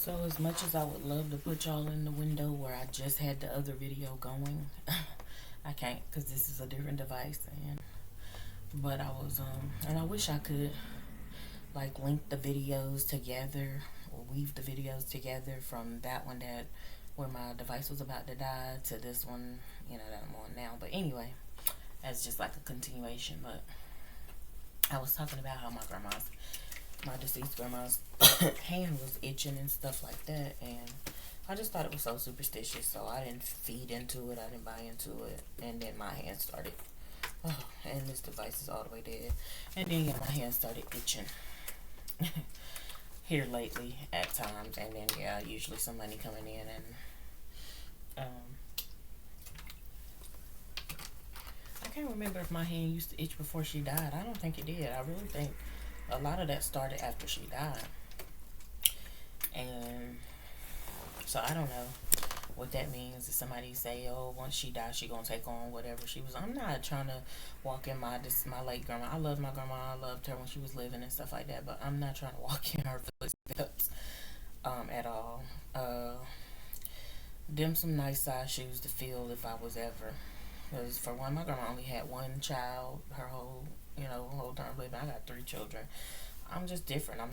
So as much as I would love to put y'all in the window where I just had the other video going, I can't because this is a different device. But I was and I wish I could like link the videos together or weave the videos together from that one that where my device was about to die to this one, that I'm on now. But anyway, that's just like a continuation. But I was talking about how my deceased grandma's hand was itching and stuff like that, and I just thought it was so superstitious, so I didn't feed into it, I didn't buy into it, and then my hand started, oh, and this device is all the way dead, and then yeah, my hand started itching here lately at times, and then yeah, usually somebody coming in and I can't remember if my hand used to itch before she died. I don't think it did. I really think a lot of that started after she died. And so I don't know what that means. If somebody say, "Oh, once she dies, she gonna take on whatever she was." I'm not trying to walk in my late grandma. I love my grandma. I loved her when she was living and stuff like that. But I'm not trying to walk in her footsteps at all. Them some nice size shoes to fill if I was ever. Because for one, my grandma only had one child her whole time living. I got 3 children. I'm just different. I'm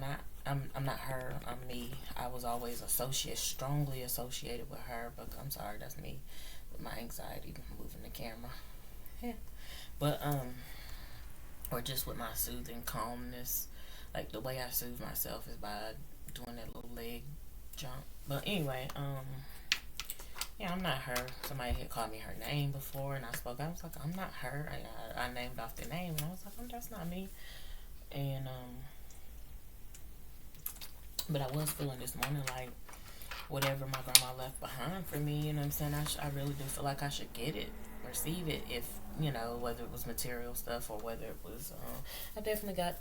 not her. I'm me. I was always strongly associated with her. But I'm sorry, that's me with my anxiety moving the camera. Yeah. But or just with my soothing calmness. Like the way I soothe myself is by doing that little leg jump. But anyway, yeah, I'm not her. Somebody had called me her name before, and I was like, I'm not her. I named off the name, and I was like, that's not me. And but I was feeling this morning like whatever my grandma left behind for me. You know what I'm saying? I really do feel like I should get it, receive it, if whether it was material stuff or whether it was. I definitely got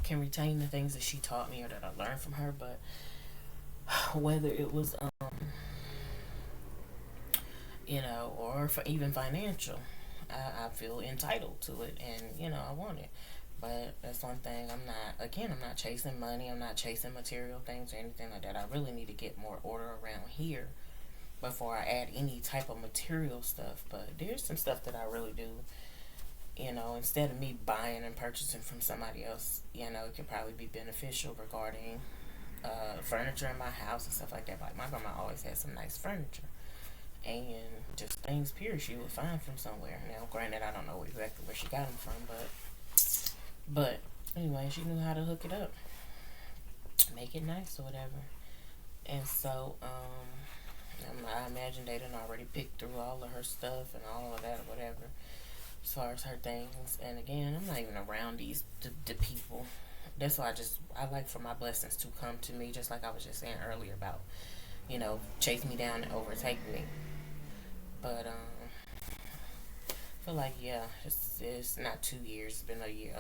can retain the things that she taught me or that I learned from her, but whether it was or for even financial. I feel entitled to it, and I want it. But that's one thing. I'm not chasing money. I'm not chasing material things or anything like that. I really need to get more order around here before I add any type of material stuff. But there's some stuff that I really do. Instead of me buying and purchasing from somebody else, it could probably be beneficial regarding furniture in my house and stuff like that. Like my grandma always had some nice furniture and just things period she would find from somewhere. Now granted I don't know exactly where she got them from, but anyway, she knew how to hook it up, make it nice or whatever. And so I imagine they done already picked through all of her stuff and all of that or whatever as far as her things. And again, I'm not even around the people. That's why I like for my blessings to come to me, just like I was just saying earlier about chase me down and overtake me. But I feel like yeah, it's not 2 years. It's been a year,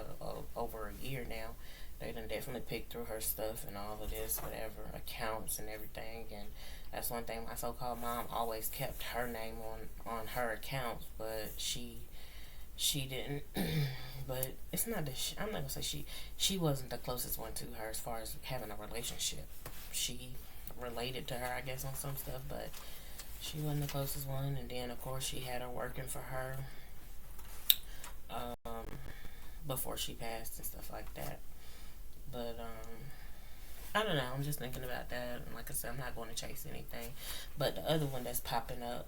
over a year now. They done definitely picked through her stuff and all of this, whatever accounts and everything. And that's one thing. My so-called mom always kept her name on her accounts, but she didn't. But it's not that I'm not gonna say she wasn't the closest one to her as far as having a relationship. She related to her, I guess, on some stuff, but she wasn't the closest one. And then of course she had her working for her before she passed and stuff like that. But I don't know, I'm just thinking about that, and like I said, I'm not going to chase anything. But the other one that's popping up,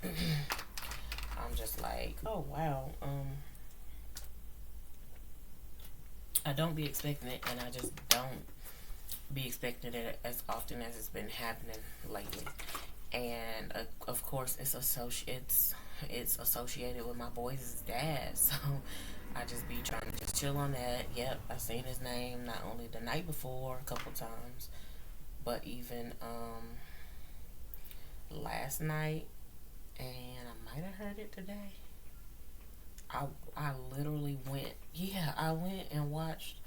I'm just like, oh wow, I don't be expecting it, and I just don't be expecting it as often as it's been happening lately. And of course, it's associated with my boys' dad, so I just be trying to just chill on that. Yep, I seen his name not only the night before a couple times, but even last night, and I might have heard it today. I literally went. Yeah, I went and watched.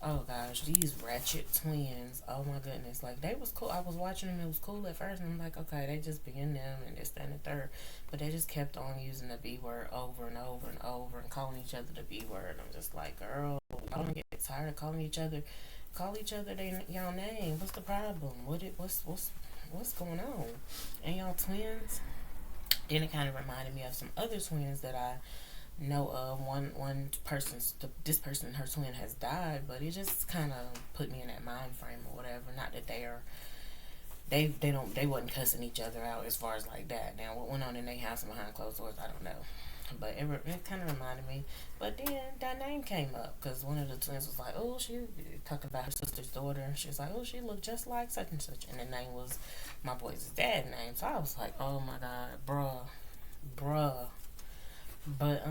Oh gosh, these ratchet twins. Oh my goodness, like they was cool. I was watching them. It was cool at first, and I'm like, okay, they just being them and this, that, and the third. But they just kept on using the B word over and over and over and calling each other the B word. I'm just like, girl, I don't get tired of calling each other call each other y'all name. What's the problem? What's going on? And y'all twins? Then it kind of reminded me of some other twins that I know of. This person, her twin has died, but it just kind of put me in that mind frame or whatever. Not that they wasn't cussing each other out as far as like that. Now what went on in their house and behind closed doors, I don't know. But it kind of reminded me. But then that name came up because one of the twins was like, oh, she talking about her sister's daughter. She was like, oh, she looked just like such and such. And the name was my boy's dad's name. So I was like, oh my God, bruh. But,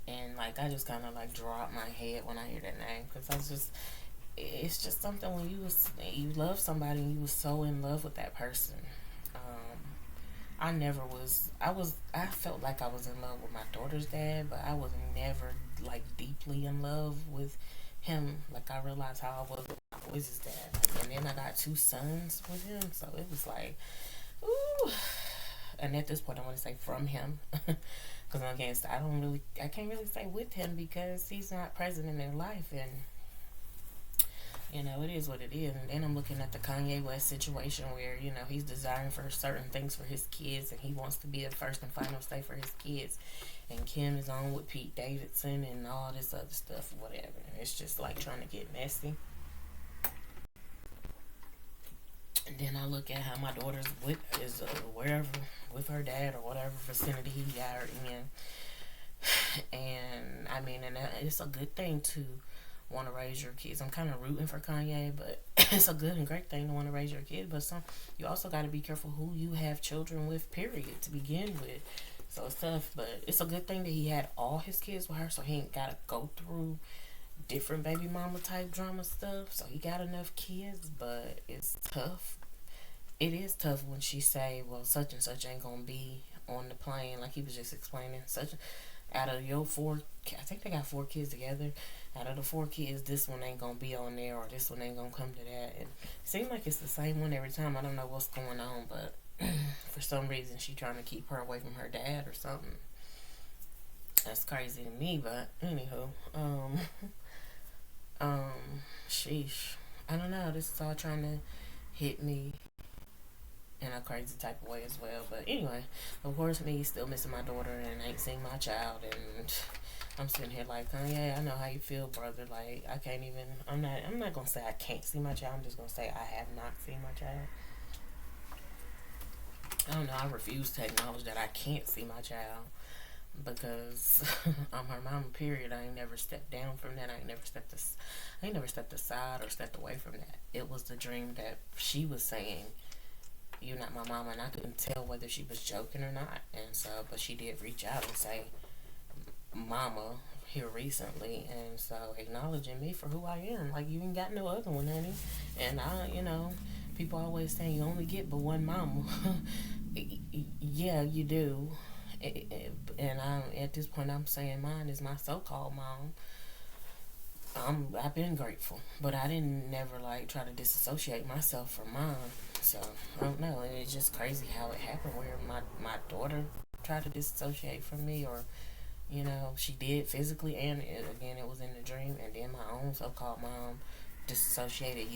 and like, I just kind of like dropped my head when I hear that name because it's just something when you love somebody and you was so in love with that person. I felt like I was in love with my daughter's dad, but I was never like deeply in love with him. Like I realized how I was with my boys' dad. And then I got 2 sons with him, so it was like, ooh. And at this point I want to say from him. Because I can't really say with him because he's not present in their life, and you know, it is what it is. And then I'm looking at the Kanye West situation where, you know, he's desiring for certain things for his kids and he wants to be the first and final say for his kids. And Kim is on with Pete Davidson and all this other stuff, whatever. It's just like trying to get messy. And then I look at how my daughter's wherever with her dad or whatever vicinity he got her in. And I mean, and it's a good thing to want to raise your kids. I'm kind of rooting for Kanye, but it's a good and great thing to want to raise your kids. But you also got to be careful who you have children with, period, to begin with. So it's tough, but it's a good thing that he had all his kids with her, so he ain't got to go through different baby mama type drama stuff. So he got enough kids, but it's tough. It is tough when she say, well, such and such ain't gonna be on the plane, like he was just explaining. Out of your 4, I think they got 4 kids together. Out of the 4 kids, this one ain't gonna be on there, or this one ain't gonna come to that. And it seems like it's the same one every time. I don't know what's going on, but for some reason she trying to keep her away from her dad or something. That's crazy to me, but anywho, sheesh. I don't know. This is all trying to hit me in a crazy type of way as well. But anyway, of course, me still missing my daughter and ain't seen my child, and I'm sitting here like, Kanye, I know how you feel, brother. Like, I'm not gonna say I can't see my child. I'm just gonna say I have not seen my child. I don't know. I refuse to acknowledge that I can't see my child because I'm her mama. Period. I ain't never stepped down from that. I ain't never stepped aside or stepped away from that. It was the dream that she was saying, "You're not my mama," and I couldn't tell whether she was joking or not. And so, but she did reach out and say, "Mama," here recently, and so acknowledging me for who I am. Like, you ain't got no other one, honey. And people always saying you only get but one mama. Yeah, you do. And at this point, I'm saying mine is my so-called mom. I've been grateful, but I didn't never like try to disassociate myself from mine. So I don't know. It's just crazy how it happened where my daughter tried to disassociate from me, or she did physically, and again it was in the dream. And then my own so-called mom disassociated.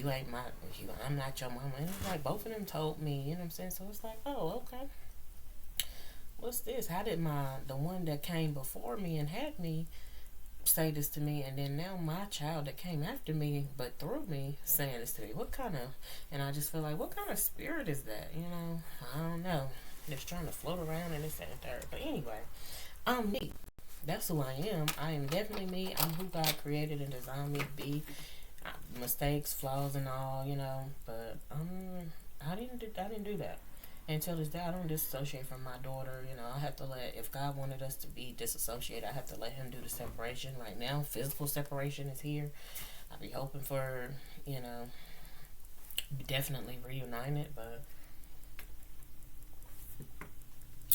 I'm not your mama. And it's like both of them told me. You know what I'm saying? So it's like, oh, okay. What's this? How did the one that came before me and had me say this to me, and then now my child that came after me but through me saying this to me? What kind of, and I just feel like, what kind of spirit is that? I don't know. Just trying to float around and this and third. But anyway, I'm me. That's who I am. I am definitely me. I'm who God created and designed me to be. Mistakes, flaws, and all, But I didn't do that. Until this day, I don't disassociate from my daughter. I have to if God wanted us to be disassociated, I have to let him do the separation. Right now, physical separation is here. I'll be hoping for, definitely reunited, but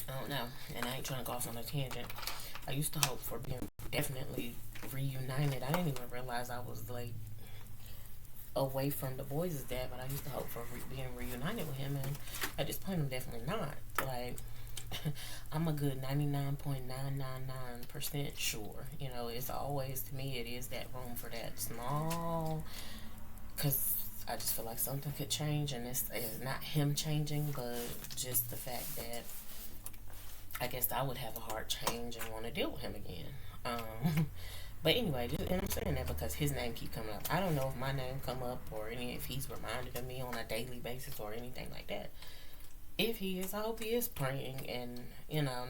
I don't know. And I ain't trying to go off on a tangent. I used to hope for being definitely reunited. I didn't even realize I was away from the boys' dad, but I used to hope for being reunited with him, and at this point I'm definitely not. I'm a good 99.999% sure. It's always, to me, it is that room for that small, because I just feel like something could change, and it's not him changing, but just the fact that I guess I would have a heart change and want to deal with him again. But anyway, and I'm saying that because his name keep coming up. I don't know if my name come up or if he's reminded of me on a daily basis or anything like that. If he is, I hope he is praying and,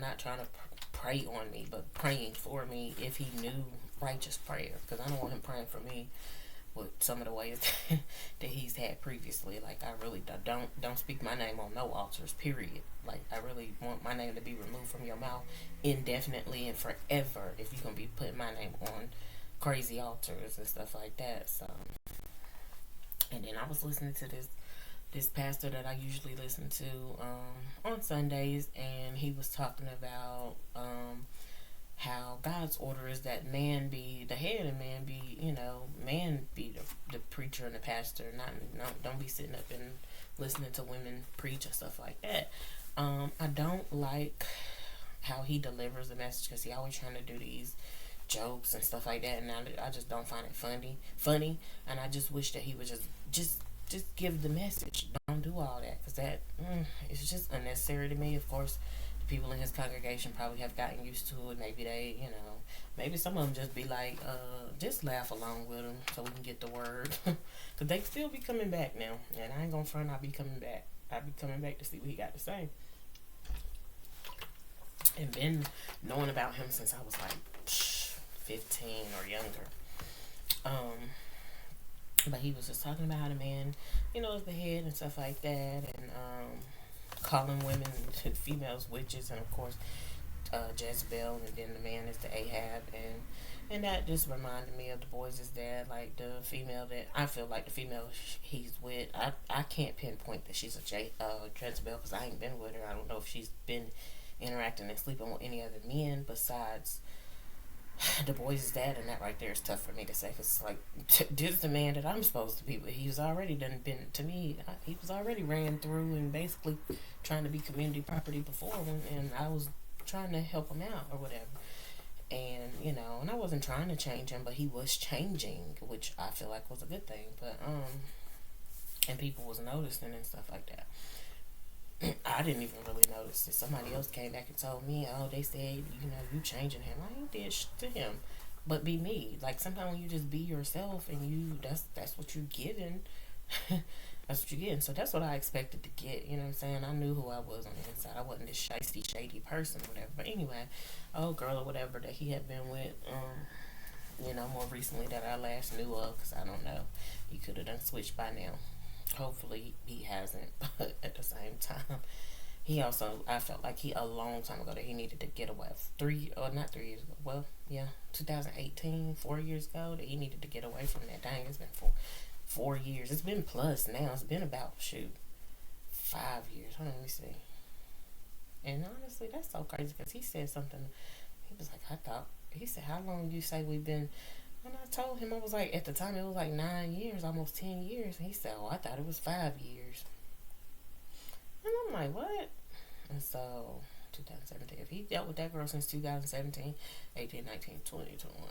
not trying to pray on me, but praying for me if he knew righteous prayer. Because I don't want him praying for me with some of the ways that he's had previously. Like, I really don't speak my name on no altars, period. Like, I really want my name to be removed from your mouth indefinitely and forever if you're going to be putting my name on crazy altars and stuff like that. So, and then I was listening to this pastor that I usually listen to on Sundays, and he was talking about how God's order is that man be the head and man be, man be the preacher and the pastor. Don't be sitting up and listening to women preach and stuff like that. I don't like how he delivers the message, because he always trying to do these jokes and stuff like that, and I just don't find it funny, and I just wish that he would just give the message. Don't do all that, because that it's just unnecessary to me. Of course, the people in his congregation probably have gotten used to it. Maybe they, maybe some of them just be like, just laugh along with him so we can get the word. Because they still be coming back now, and I ain't gonna front, I'll be coming back. I'll be coming back to see what he got to say. And been knowing about him since I was like 15 or younger. But he was just talking about how the man, is the head and stuff like that, and calling women, females, witches, and of course Jezebel, and then the man is the Ahab, and that just reminded me of the boys' dad, like the female that I feel like the female he's with. I can't pinpoint that she's a Jezebel, because I ain't been with her. I don't know if she's been interacting and sleeping with any other men besides the boys' dad, and that right there is tough for me to say, because like this is the man that I'm supposed to be with. He was already been to me. He was already ran through and basically trying to be community property before, and I was trying to help him out or whatever. And and I wasn't trying to change him, but he was changing, which I feel like was a good thing. But and people was noticing and stuff like that. I didn't even really notice it. Somebody else came back and told me, oh, they said, you changing him. I ain't did shit to him, but be me. Like, sometimes when you just be yourself and that's what you're getting. That's what you're getting. So that's what I expected to get. You know what I'm saying? I knew who I was on the inside. I wasn't this shady person or whatever. But anyway, old girl or whatever that he had been with, more recently that I last knew of, because I don't know. He could have done switched by now. Hopefully he hasn't, but at the same time, I felt like a long time ago that he needed to get away. not 3 years ago, well, yeah, 2018, 4 years ago, that he needed to get away from that. Dang, it's been 4 years. It's been plus now. It's been about, 5 years. Hold on, let me see. And honestly, that's so crazy, because he said something. He was like, he said, how long you say we've been... And I told him, I was like, at the time, it was like 9 years, almost 10 years. And he said, I thought it was 5 years. And I'm like, what? And so, 2017. If he dealt with that girl since 2017, 18, 19, 20, 21,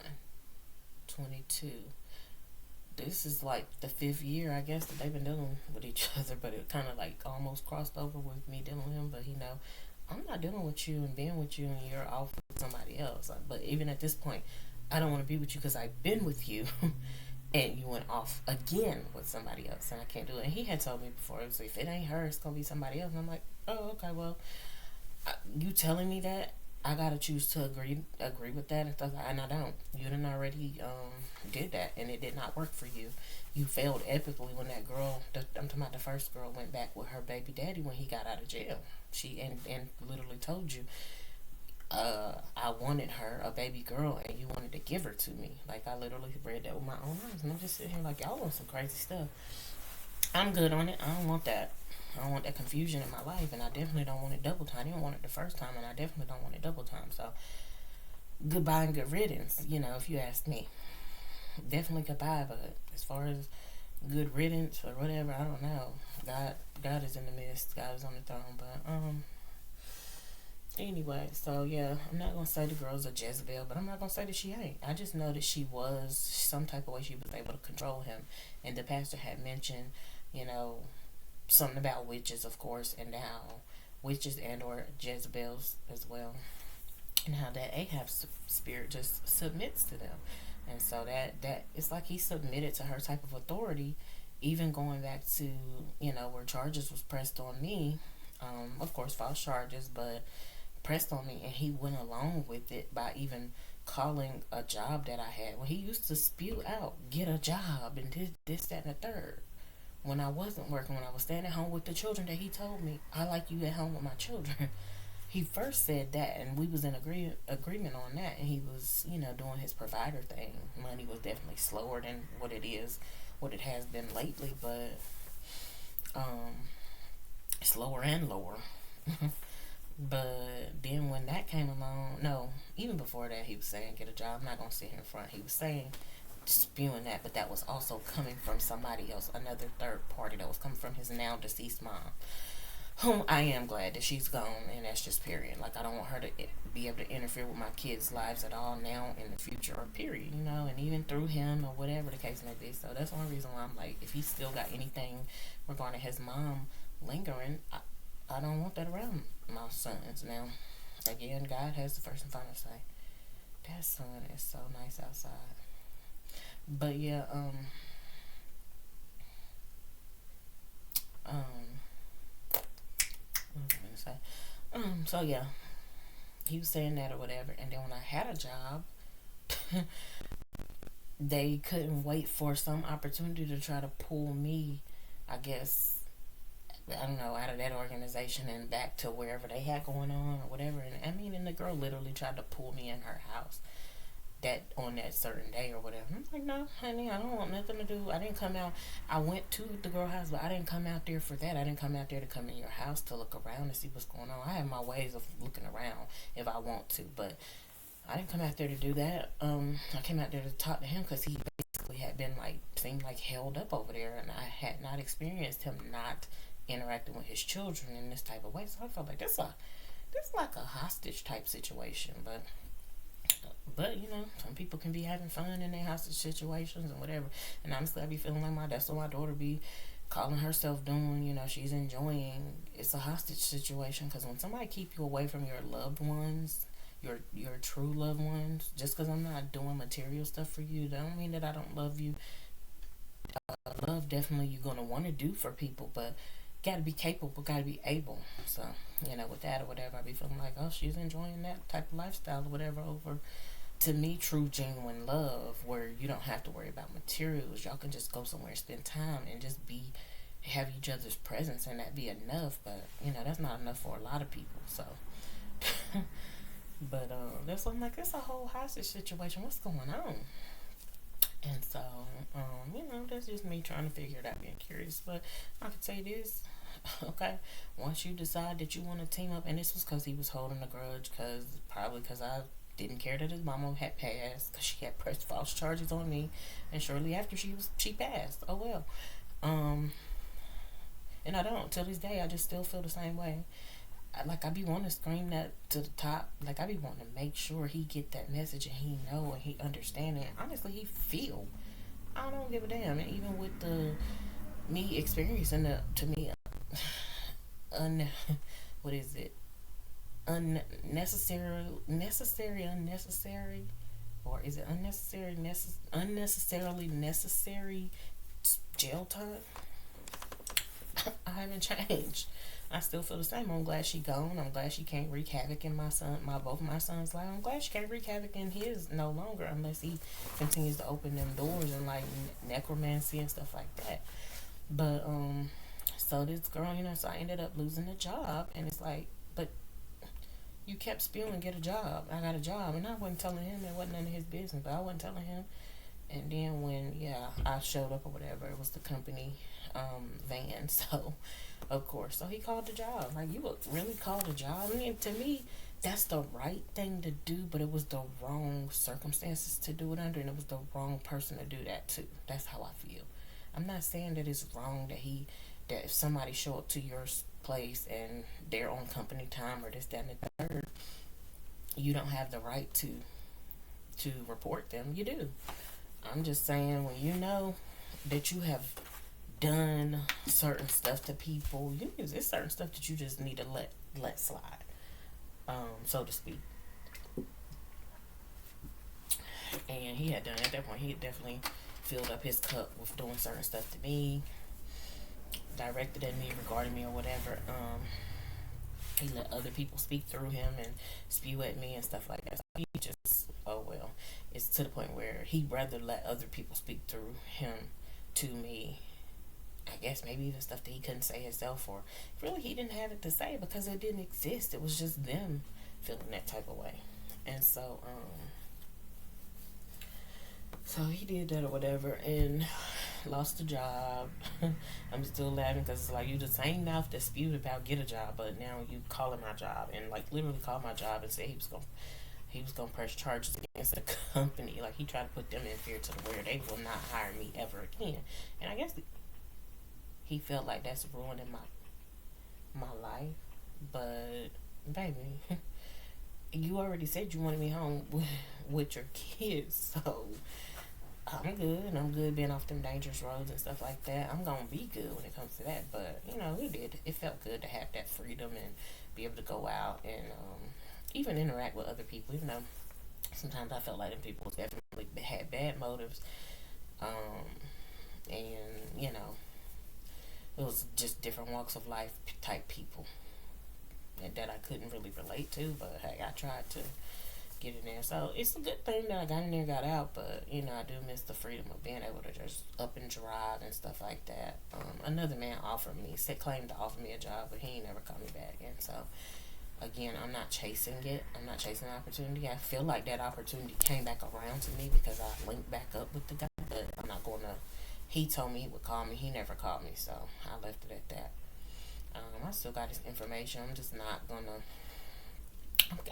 22. This is like the 5th year, I guess, that they've been dealing with each other. But it kind of like almost crossed over with me dealing with him. But I'm not dealing with you and being with you, and you're off with somebody else. But even at this point, I don't want to be with you because I've been with you and you went off again with somebody else, and I can't do it. And he had told me before, it was like, if it ain't her, it's going to be somebody else. And I'm like, oh, okay, well, you telling me that, I got to choose to agree with that and stuff, and I don't. You done already did that, and it did not work for you. You failed epically when that girl, I'm talking about the first girl, went back with her baby daddy when he got out of jail. She and literally told you, I wanted her, a baby girl, and you wanted to give her to me. Like, I literally read that with my own eyes, and I'm just sitting here like, y'all want some crazy stuff. I'm good on it. I don't want that. I don't want that confusion in my life, and I definitely don't want it double time. I didn't want it the first time, and I definitely don't want it double time. So, goodbye and good riddance, if you ask me. Definitely goodbye, but as far as good riddance or whatever, I don't know. God is in the midst. God is on the throne, but, Anyway, so yeah, I'm not gonna say the girl's a Jezebel, but I'm not gonna say that she ain't. I just know that she was some type of way she was able to control him. And the pastor had mentioned, you know, something about witches, of course, and how witches and or Jezebels as well, and how that Ahab spirit just submits to them. And so that it's like he submitted to her type of authority, even going back to, where charges was pressed on me, of course false charges, but pressed on me, and he went along with it by even calling a job that I had. Well, he used to spew out, get a job, and this, that, and the third. When I wasn't working, when I was staying at home with the children, that he told me, I like you at home with my children. He first said that, and we was in agreement on that, and he was, doing his provider thing. Money was definitely slower than what it has been lately, but slower and lower. But then when that came along, no, even before that, he was saying get a job. I'm not gonna sit here in front. He was saying spewing that, but that was also coming from somebody else, another third party that was coming from his now deceased mom, whom I am glad that she's gone, and that's just period. Like, I don't want her to be able to interfere with my kids' lives at all now in the future, or period, and even through him or whatever the case may be. So that's one reason why I'm like, if he's still got anything regarding his mom lingering, I don't want that around my sons now. Again, God has the first and final say. That sun is so nice outside. But yeah, what was I gonna say? So yeah, he was saying that or whatever, and then when I had a job, they couldn't wait for some opportunity to try to pull me, I guess, I don't know, out of that organization and back to wherever they had going on or whatever. And I mean, and the girl literally tried to pull me in her house that on that certain day or whatever. I'm like, no, honey, I don't want nothing to do. I didn't come out. I went to the girl house, but I didn't come out there for that. I didn't come out there to come in your house to look around and see what's going on. I have my ways of looking around if I want to, but I didn't come out there to do that. I came out there to talk to him because he basically had been seemed like held up over there, and I had not experienced him not interacting with his children in this type of way. So I felt like this like a hostage type situation, but some people can be having fun in their hostage situations and whatever. And honestly, I be feeling like that's what my daughter be calling herself doing. She's enjoying. It's a hostage situation, because when somebody keep you away from your loved ones, your true loved ones, just because I'm not doing material stuff for you, that don't mean that I don't love you. Love definitely you're gonna want to do for people, but gotta be capable, gotta be able. So, with that or whatever, I be feeling like, oh, she's enjoying that type of lifestyle or whatever over, to me, true, genuine love, where you don't have to worry about materials. Y'all can just go somewhere and spend time and just have each other's presence, and that be enough. But, that's not enough for a lot of people, so. But, that's what I'm like, it's a whole hostage situation. What's going on? And so, that's just me trying to figure it out, being curious. But I can say this, okay? Once you decide that you want to team up, and this was because he was holding a grudge, probably because I didn't care that his mama had passed, because she had pressed false charges on me, and shortly after she passed. Oh well. And I don't, till this day, I just still feel the same way. I be wanting to scream that to the top. I be wanting to make sure he get that message, and he know, and he understand it. Honestly, he feel. I don't give a damn. And even with me experiencing to me, what is it? Unnecessary, or is it unnecessarily necessary jail time? I haven't changed. I still feel the same. I'm glad she gone. I'm glad she can't wreak havoc in both my sons' life. I'm glad she can't wreak havoc in his no longer, unless he continues to open them doors and necromancy and stuff like that. But so this girl, so I ended up losing the job, and it's like, but you kept spewing, get a job. I got a job, and I wasn't telling him. It wasn't none of his business, but I wasn't telling him. And then when I showed up or whatever, it was the company van. So of course, so he called the job. Like, you would really call the job? I mean, to me, that's the right thing to do, but it was the wrong circumstances to do it under, and it was the wrong person to do that to. That's how I feel. I'm not saying that it's wrong that if somebody show up to your place and they're on company time or this, that, and the third, word, you don't have the right to report them. You do. I'm just saying, when you know that you have done certain stuff to people, there's certain stuff that you just need to let slide, so to speak. And he had done, at that point, he had definitely filled up his cup with doing certain stuff to me, directed at me, regarding me, or whatever. He let other people speak through him and spew at me and stuff like that. So he just, oh well, it's to the point where he'd rather let other people speak through him to me. I guess maybe even stuff that he couldn't say himself, or really he didn't have it to say because it didn't exist. It was just them feeling that type of way. And so he did that or whatever, and lost the job. I'm still laughing because it's like, you the same mouth that spewed about get a job, but now you calling my job, and like literally called my job and said he was gonna press charges against the company. Like, he tried to put them in fear to the where they will not hire me ever again. And I guess he felt like that's ruining my life. But baby, you already said you wanted me home with your kids, so I'm good. I'm good being off them dangerous roads and stuff like that. I'm gonna be good when it comes to that. But it felt good to have that freedom and be able to go out and even interact with other people, even though sometimes I felt like them people definitely had bad motives. And it was just different walks of life type people that I couldn't really relate to. But hey, I tried to get in there. So it's a good thing that I got in there, got out. But I do miss the freedom of being able to just up and drive and stuff like that. Another man claimed to offer me a job, but he ain't never called me back. And so again, I'm not chasing it. I'm not chasing opportunity. I feel like that opportunity came back around to me because I linked back up with the guy. But I'm not going to. He told me he would call me. He never called me, so I left it at that. I still got his information. I'm just not gonna.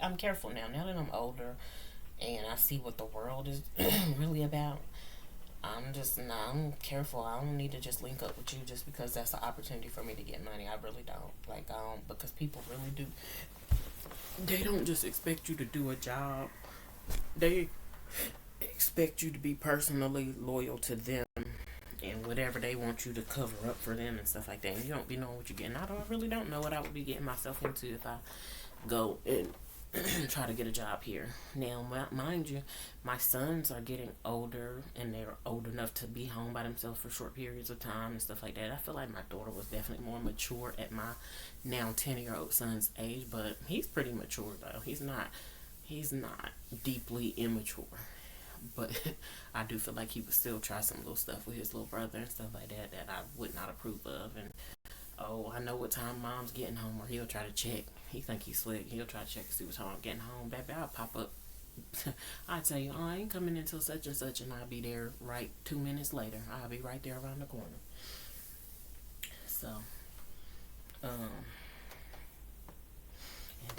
I'm careful now. Now that I'm older and I see what the world is really about, I'm careful. I don't need to just link up with you just because that's an opportunity for me to get money. I really don't. Because people really do. They don't just expect you to do a job. They expect you to be personally loyal to them and whatever they want you to cover up for them and stuff like that. And you don't be knowing what you're getting. I really don't know what I would be getting myself into if I go and try to get a job here. Now, mind you, my sons are getting older and they're old enough to be home by themselves for short periods of time and stuff like that. I feel like my daughter was definitely more mature at my now 10-year-old son's age, but he's pretty mature though. He's not deeply immature. But I do feel like he would still try some little stuff with his little brother and stuff like that I would not approve of. And I know what time mom's getting home, or he'll try to check. He think he's slick. He'll try to check and see what time I'm getting home. Baby, I'll pop up. I'll tell you, I ain't coming until such and such, and I'll be there right 2 minutes later. I'll be right there around the corner. So, and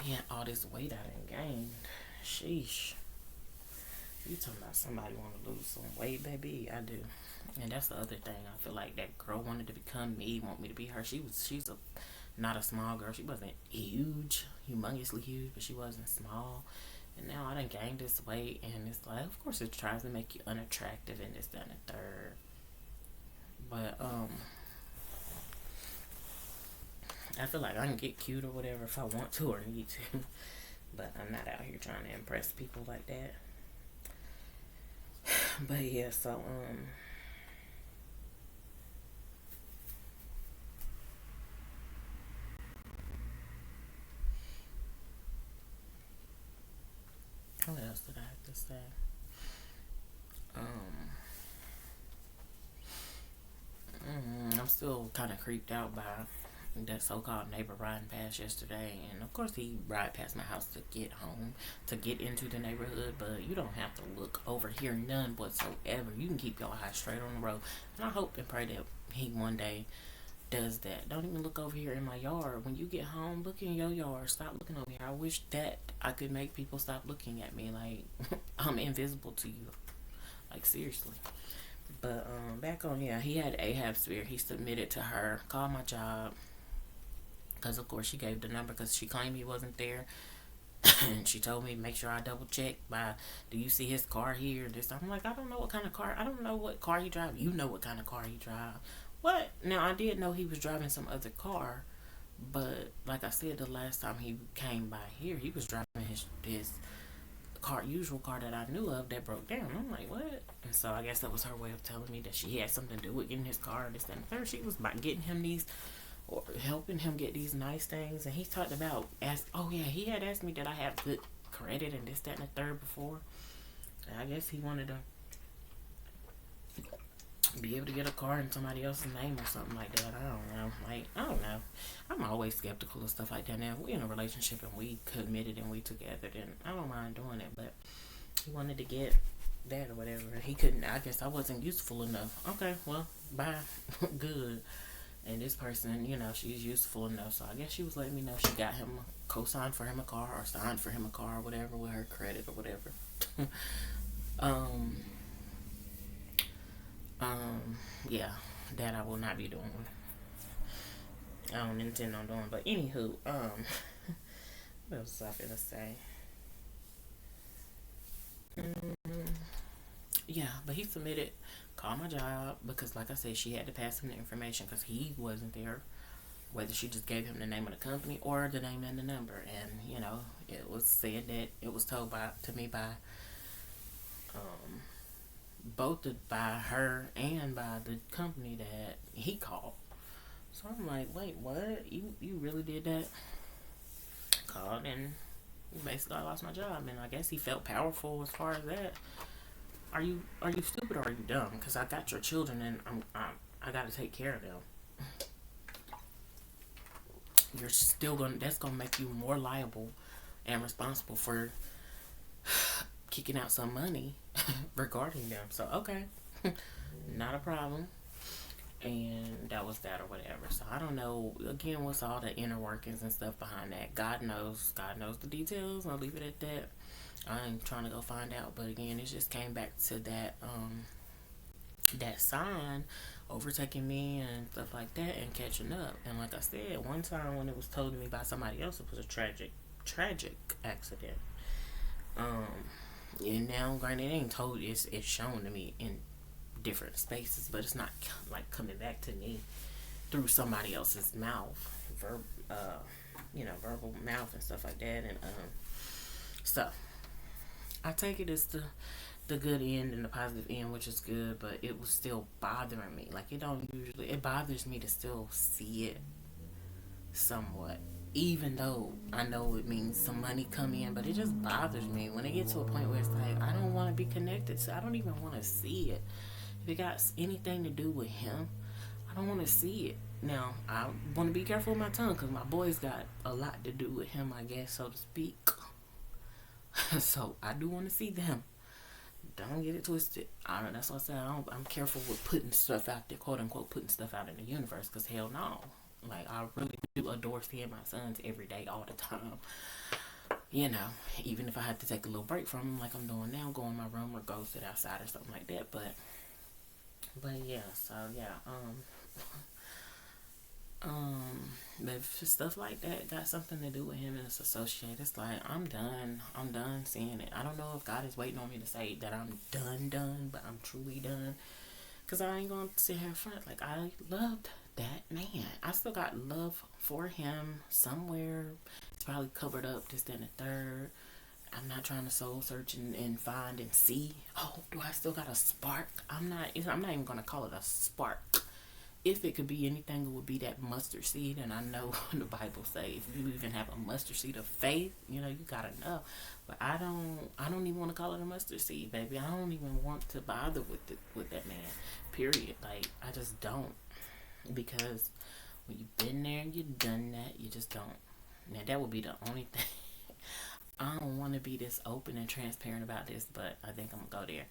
then all this weight I done gained. Sheesh. You talking about somebody want to lose some weight, baby? I do. And that's the other thing. I feel like that girl wanted to become me, want me to be her. She's not a small girl. She wasn't huge, humongously huge, but she wasn't small. And now I done gained this weight, and it's like, of course it tries to make you unattractive and this, that, and the third. But I feel like I can get cute or whatever if I want to or need to. But I'm not out here trying to impress people like that. But yeah, so what else did I have to say? I'm still kind of creeped out by that so-called neighbor riding past yesterday, and of course he ride past my house to get home, to get into the neighborhood, but you don't have to look over here none whatsoever. You can keep your eyes straight on the road, and I hope and pray that he one day does that. Don't even look over here in my yard. When you get home, look in your yard. Stop looking over here. I wish that I could make people stop looking at me like I'm invisible to you. Like, seriously. But back on, yeah, he had Ahab's spirit. He submitted to her, called my job, because of course she gave the number because she claimed he wasn't there. And she told me make sure I double check by, do you see his car here? This, I'm like, I don't know what kind of car. I don't know what car he drive. You know what kind of car he drive. What? Now I did know he was driving some other car, but like I said, the last time he came by here, he was driving his car, usual car that I knew of that broke down. I'm like, what? And so I guess that was her way of telling me that she had something to do with getting his car, this, and the third. She was about getting him these, or helping him get these nice things. And he talked about, oh yeah, he had asked me that I have good credit and this, that, and the third before. And I guess he wanted to be able to get a car in somebody else's name or something like that. I don't know. I don't know. I'm always skeptical of stuff like that. Now, if we in a relationship and we committed and we together, then I don't mind doing it. But he wanted to get that or whatever. He couldn't. I guess I wasn't useful enough. Okay, well, bye. Good. And this person, she's useful enough. So I guess she was letting me know she got him, co-signed for him a car or signed for him a car or whatever with her credit or whatever. Yeah, that I will not be doing. I don't intend on doing. But anywho, what else was I finna say? Yeah, but he submitted, called my job because, like I said, she had to pass him the information because he wasn't there. Whether she just gave him the name of the company or the name and the number, and it was said that it was told to me by both by her and by the company that he called. So I'm like, wait, what? You really did that? Called, and basically I lost my job, and I guess he felt powerful as far as that. Are you stupid or are you dumb? Because I got your children and I got to take care of them. You're still that's gonna make you more liable and responsible for kicking out some money regarding them. So okay, not a problem. And that was that or whatever. So I don't know again what's all the inner workings and stuff behind that. God knows the details. I'll leave it at that. I ain't trying to go find out, but again, it just came back to that that sign overtaking me and stuff like that and catching up. And like I said, one time when it was told to me by somebody else, it was a tragic accident. And now granted, it ain't told, it's shown to me in different spaces, but it's not like coming back to me through somebody else's mouth, verbal mouth and stuff like that. And so I take it as the good end and the positive end, which is good, but it was still bothering me. Like, it bothers me to still see it somewhat, even though I know it means some money come in, but it just bothers me when it gets to a point where it's like, I don't want to be connected to, I don't even want to see it. If it got anything to do with him, I don't want to see it. Now, I want to be careful with my tongue because my boys got a lot to do with him, I guess, so to speak. So I do want to see them. Don't get it twisted. That's what I said. I'm careful with putting stuff out there, quote unquote, putting stuff out in the universe, because hell no. Like, I really do adore seeing my sons every day, all the time. Even if I had to take a little break from them, like I'm doing now, go in my room or go sit outside or something like that. But yeah, so yeah, but if stuff like that got something to do with him and it's associated, it's like, I'm done seeing it. I don't know if God is waiting on me to say that I'm done, but I'm truly done, because I ain't gonna sit here in front. Like, I loved that man. I still got love for him somewhere. It's probably covered up, this, that, and the third. I'm not trying to soul search and find and see, do I still got a spark? I'm not even gonna call it a spark. If it could be anything, it would be that mustard seed. And I know the Bible says if you even have a mustard seed of faith, you gotta know. But I don't even want to call it a mustard seed, baby. I don't even want to bother with that man. Period. Like, I just don't, because when you've been there and you've done that, you just don't. Now that would be the only thing. I don't want to be this open and transparent about this, but I think I'm gonna go there.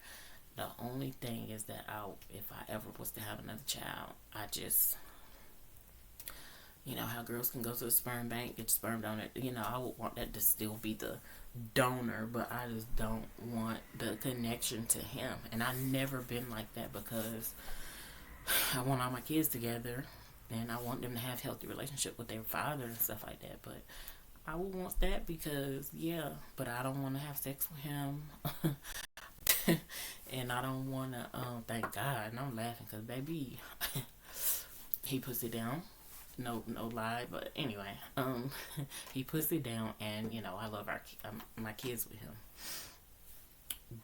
The only thing is that if I ever was to have another child, I just, how girls can go to the sperm bank, get sperm donor, I would want that to still be the donor, but I just don't want the connection to him. And I've never been like that, because I want all my kids together and I want them to have healthy relationship with their father and stuff like that. But I would want that because, yeah, but I don't want to have sex with him. And I don't want to, thank God. And I'm laughing because, baby, he puts it down. No, no lie, but anyway, he puts it down, and I love my kids with him.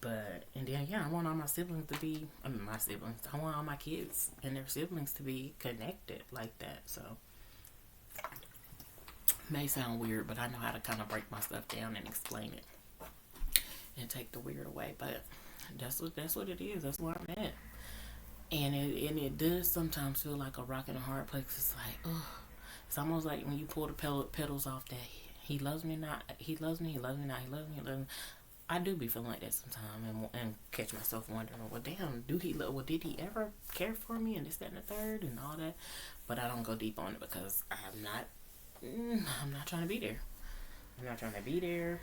But and then yeah, I want all my siblings to be. I mean, my siblings. I want all my kids and their siblings to be connected like that. So may sound weird, but I know how to kind of break my stuff down and explain it and take the weird away. But that's what it is. That's where I'm at. And it does sometimes feel like a rock and a hard place. It's like, oh, it's almost like when you pull the pedals off that he loves me not, he loves me, he loves me not, he loves me, he loves me. I do be feeling like that sometimes, and catch myself wondering, well, damn, did he ever care for me, and this, that, and the third, and all that. But I don't go deep on it because I'm not trying to be there. I'm not trying to be there.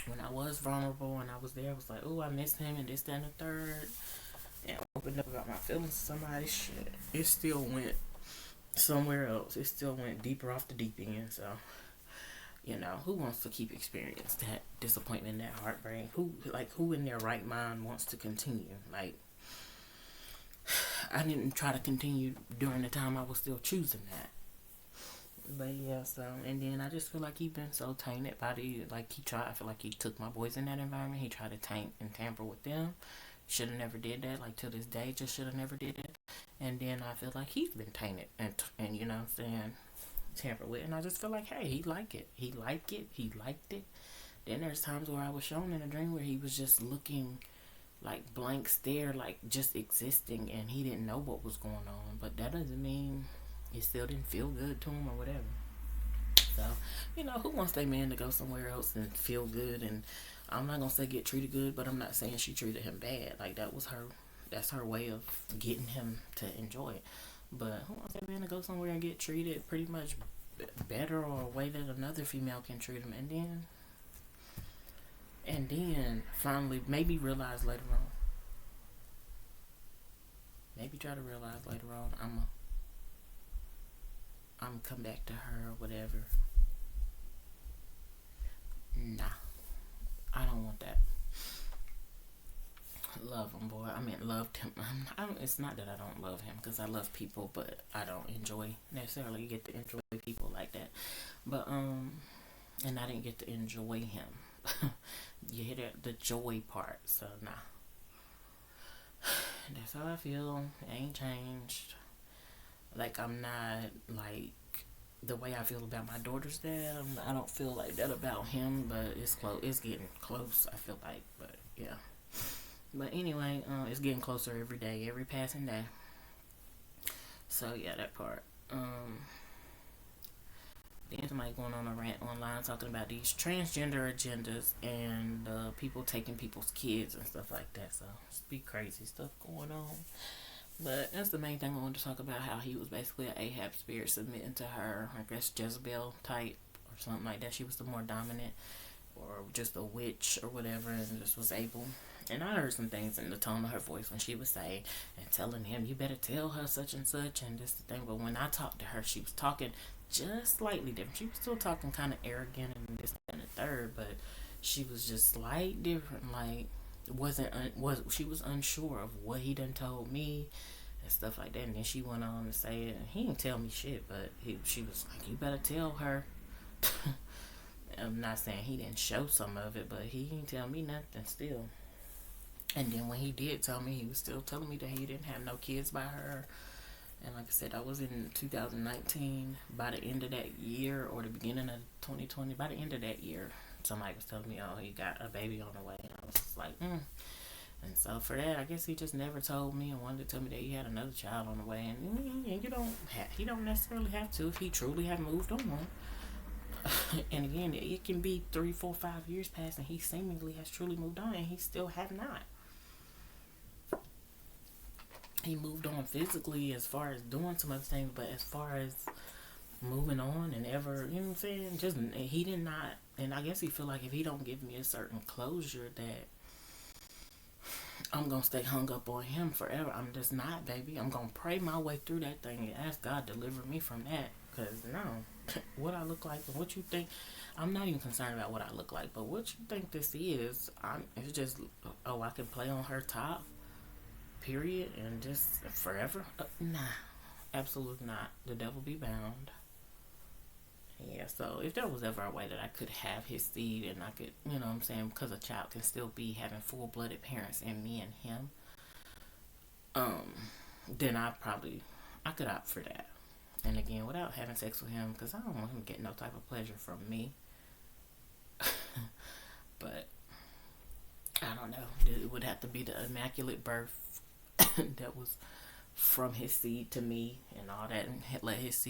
When I was vulnerable and I was there, I was like, oh, I miss him, and this, that, and the third. And I opened up about my feelings to somebody. Shit, it still went somewhere else. It still went deeper off the deep end. So, who wants to keep experiencing that disappointment, that heartbreak? Who in their right mind wants to continue? Like, I didn't try to continue during the time I was still choosing that. But yeah, so, and then I just feel like he's been so tainted by I feel like he took my boys in that environment. He tried to taint and tamper with them. Should have never did that. Like, to this day, just should have never did it. And then I feel like he's been tainted and you know what I'm saying, tampered with. And I just feel like, hey, he liked it. He liked it. Then there's times where I was shown in a dream where he was just looking like blank stare, like just existing, and he didn't know what was going on. But that doesn't mean it still didn't feel good to him or whatever. So, who wants their man to go somewhere else and feel good? And I'm not gonna say get treated good, but I'm not saying she treated him bad. Like, that's her way of getting him to enjoy it. But who wants that man to go somewhere and get treated pretty much better, or a way that another female can treat him, and then finally maybe realize later on, maybe try to realize later on, I'm come back to her or whatever. Nah, I don't want that. Love him, boy. I mean, loved him. It's not that I don't love him, because I love people, but I don't necessarily get to enjoy people like that. But and I didn't get to enjoy him. You hear the joy part, so nah. That's how I feel. It ain't changed. Like, I'm not like the way I feel about my daughter's dad. I don't feel like that about him, but it's close. It's getting close, I feel like. But yeah. But anyway, it's getting closer every day, every passing day. So yeah, that part. Then somebody going on a rant online talking about these transgender agendas and people taking people's kids and stuff like that. So it's be crazy stuff going on. But that's the main thing I wanted to talk about, how he was basically an Ahab spirit submitting to her, I guess Jezebel type or something like that. She was the more dominant, or just a witch or whatever, and just was able. And I heard some things in the tone of her voice when she was saying and telling him, you better tell her such and such and this the thing. But when I talked to her, she was talking just slightly different. She was still talking kind of arrogant and this and the third, but she was just slight different. Like, she was unsure of what he done told me and stuff like that. And then she went on to say it, and he didn't tell me shit, but she was like, you better tell her. I'm not saying he didn't show some of it, but he didn't tell me nothing still. And then when he did tell me, he was still telling me that he didn't have no kids by her. And like I said, I was in 2019. By the end of that year, or the beginning of 2020, by the end of that year, somebody was telling me, oh, he got a baby on the way. And I was just like, And so for that, I guess he just never told me and wanted to tell me that he had another child on the way. And he don't necessarily have to if he truly have moved on. And again, it can be 3, 4, 5 years past, and he seemingly has truly moved on, and he still have not. He moved on physically as far as doing some other things, but as far as moving on and ever, you know what I'm saying? Just, he did not, and I guess he feel like if he don't give me a certain closure, that I'm gonna stay hung up on him forever. I'm just not, baby. I'm gonna pray my way through that thing and ask God to deliver me from that. Cause no, what I look like and what you think, I'm not even concerned about what I look like. But what you think this is, it's just, oh, I can play on her top, period, and just forever. Nah, absolutely not. The devil be bound. Yeah, so if there was ever a way that I could have his seed and I could, you know what I'm saying, because a child can still be having full-blooded parents and me and him, um, then I could opt for that. And again, without having sex with him, because I don't want him to get no type of pleasure from me. But, I don't know. It would have to be the immaculate birth that was from his seed to me and all that, and let his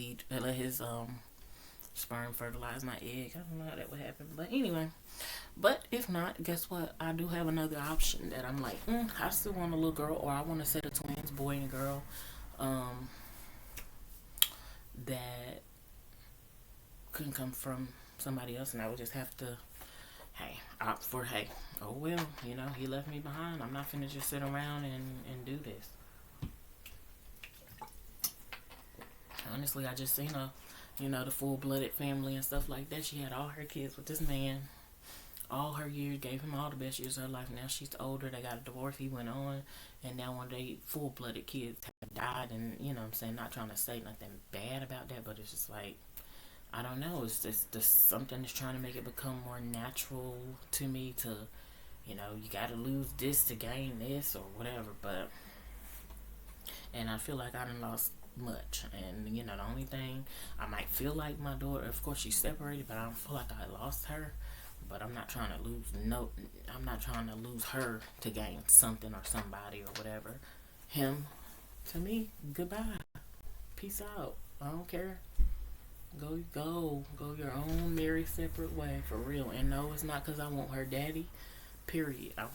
sperm fertilize my egg. I don't know how that would happen, but anyway. But if not, guess what? I do have another option that I'm like, I still want a little girl, or I want a set of twins, boy and girl, that couldn't come from somebody else, and I would just have to, opt for, oh well, he left me behind. I'm not finna just sit around and do this. Honestly, I just seen the full-blooded family and stuff like that. She had all her kids with this man. All her years, gave him all the best years of her life. Now she's older. They got a divorce. He went on. And now one day, full-blooded kids have died. And, I'm saying, not trying to say nothing bad about that, but it's just like, I don't know. It's just something that's trying to make it become more natural to me to, you got to lose this to gain this or whatever. But, and I feel like I done lost much, and the only thing I might feel like my daughter, of course she's separated, but I don't feel like I lost her. But I'm not trying to lose her to gain something or somebody or whatever. Him, to me, goodbye, peace out. I don't care. Go your own merry separate way, for real. And no, it's not because I want her daddy, period. I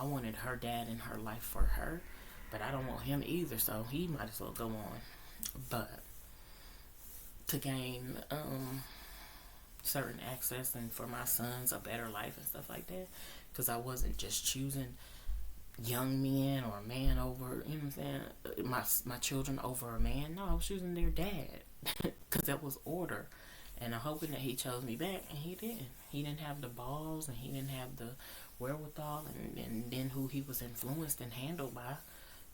wanted her dad in her life for her, but I don't want him either, so he might as well go on. But to gain certain access and for my sons a better life and stuff like that, because I wasn't just choosing young men or a man over, you know what I'm saying, my children over a man. No, I was choosing their dad because that was order. And I'm hoping that he chose me back, and he didn't. He didn't have the balls, and he didn't have the wherewithal, and then who he was influenced and handled by,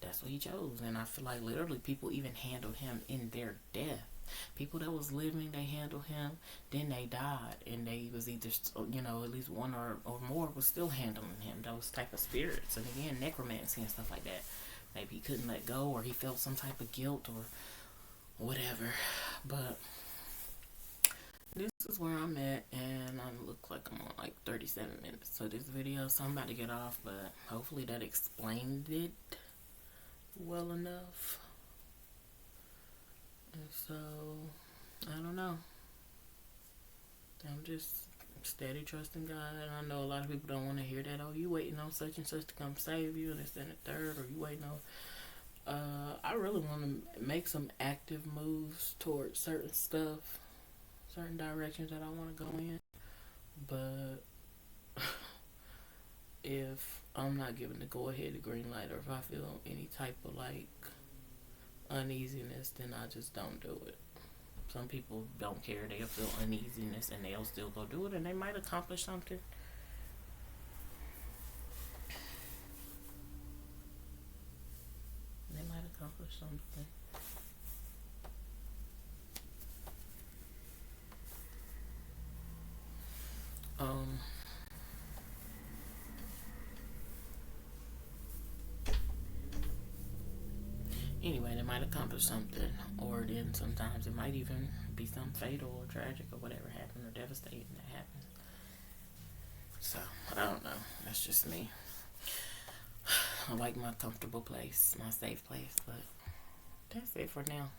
that's what he chose. And I feel like literally people even handled him in their death. People that was living, they handled him, then they died, and they was either, at least one or more was still handling him, those type of spirits. And again, necromancy and stuff like that. Maybe he couldn't let go, or he felt some type of guilt or whatever. But this is where I'm at, and I look like I'm on like 37 minutes. So this video, so I'm about to get off, but hopefully that explained it well enough. And so, I don't know. I'm just steady trusting God. And I know a lot of people don't want to hear that. Oh, you waiting on such and such to come save you, and this and the third, or you waiting on. I really want to make some active moves towards certain stuff, certain directions that I want to go in. But if I'm not given the go ahead, the green light, or if I feel any type of uneasiness, then I just don't do it. Some people don't care. They'll feel uneasiness and they'll still go do it, and they might accomplish something. They might accomplish something. Anyway, they might accomplish something, or then sometimes it might even be something fatal or tragic or whatever happened or devastating that happened. So, I don't know. That's just me. I like my comfortable place, my safe place, but that's it for now.